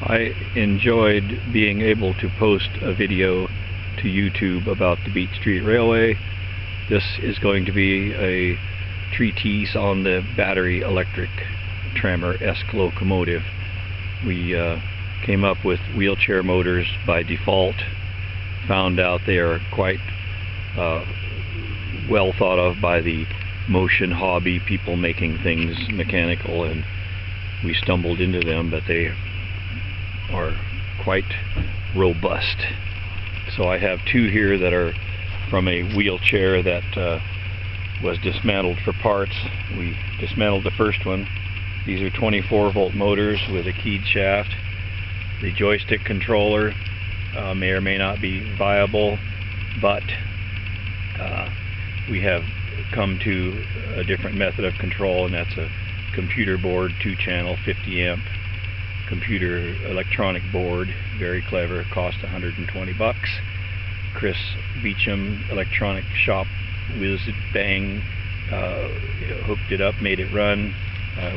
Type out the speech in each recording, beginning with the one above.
I enjoyed being able to post a video to YouTube about the Beat Street Railway. This is going to be a treatise on the battery electric trammer-esque locomotive. We came up with wheelchair motors by default, found out they are quite well thought of by the motion hobby, people making things mechanical, and we stumbled into them, but they are quite robust. So I have two here that are from a wheelchair that was dismantled for parts. We dismantled the first one. These are 24-volt motors with a keyed shaft. The joystick controller may or may not be viable, but we have come to a different method of control, and that's a computer board, 2-channel, 50-amp computer electronic board. Very clever, cost $120. Chris Beecham Electronic Shop whiz bang hooked it up, made it run.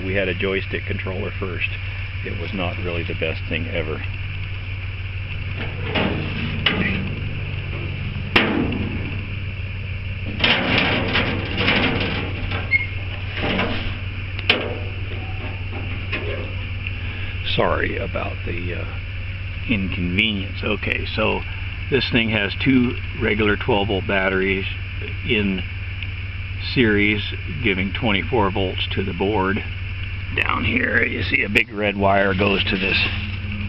We had a joystick controller first. It was not really the best thing ever. Sorry about the inconvenience. Okay, so this thing has two regular 12-volt batteries in series, giving 24 volts to the board. Down here you see a big red wire goes to this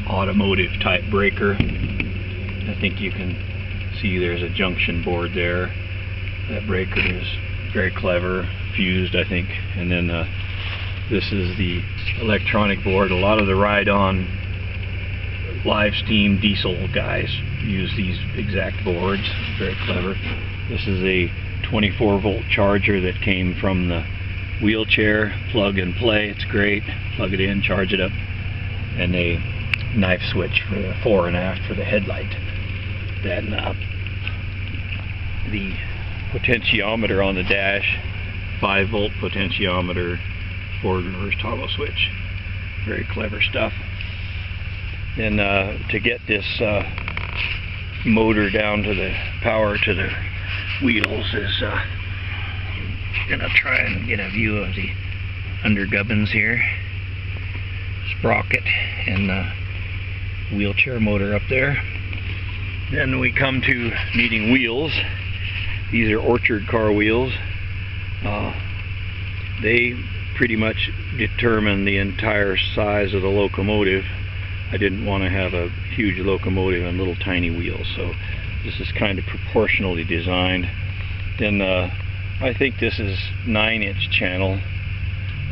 automotive type breaker. I think you can see there's a junction board there. That breaker is very clever, fused I think. And then this is the electronic board. A lot of the ride-on live steam diesel guys use these exact boards. Very clever. This is a 24-volt charger that came from the wheelchair. Plug and play. It's great. Plug it in, charge it up, and a knife switch for the fore and aft for the headlight. Then the potentiometer on the dash, 5-volt potentiometer, forward reverse toggle switch. Very clever stuff. Then to get this motor down to the power to the wheels is gonna try and get a view of the undergubbins here. Sprocket and wheelchair motor up there. Then we come to needing wheels. These are Orchard car wheels. They pretty much determine the entire size of the locomotive. I didn't want to have a huge locomotive and little tiny wheels, so this is kind of proportionally designed. Then I think this is 9-inch channel,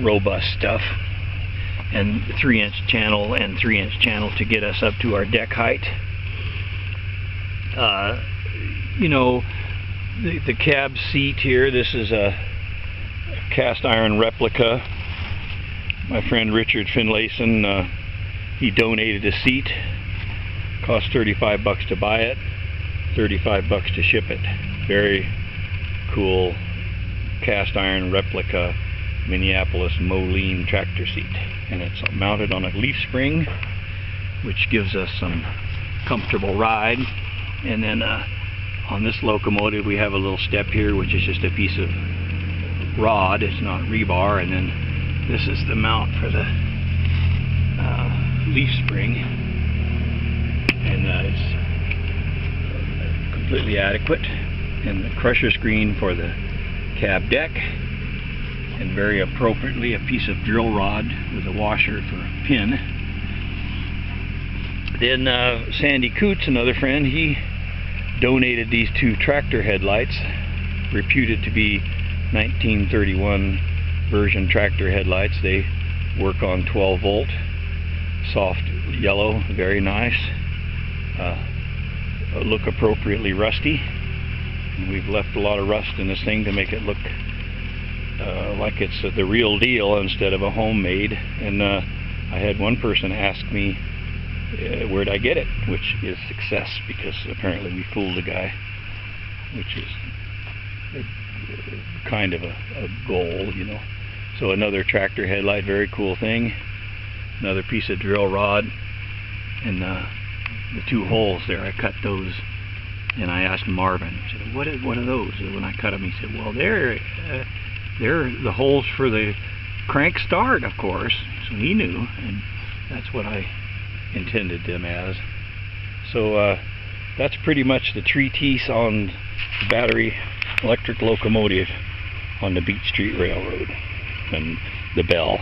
robust stuff, and 3-inch channel and 3-inch channel to get us up to our deck height. You know, the cab seat here, this is a cast iron replica. My friend Richard Finlayson, he donated a seat. Cost $35 to buy it, $35 to ship it. Very cool cast iron replica Minneapolis Moline tractor seat, and it's mounted on a leaf spring, which gives us some comfortable ride. And then on this locomotive we have a little step here, which is just a piece of rod, it's not rebar, and then this is the mount for the leaf spring, and it's completely adequate. And the crusher screen for the cab deck, and very appropriately a piece of drill rod with a washer for a pin. Then Sandy Coots, another friend, he donated these two tractor headlights, reputed to be 1931 version tractor headlights. They work on 12-volt, soft yellow, very nice, look appropriately rusty. We've left a lot of rust in this thing to make it look like it's the real deal instead of a homemade. And I had one person ask me where'd I get it, which is success, because apparently we fooled the guy, which is kind of a goal, you know. So another tractor headlight, very cool thing. Another piece of drill rod. And the two holes there, I cut those, and I asked Marvin, I said, what are those? And when I cut them, he said, well, they're the holes for the crank start, of course. So he knew, and that's what I intended them as. So that's pretty much the treatise on the battery electric locomotive on the Beach Street Railroad and the bell.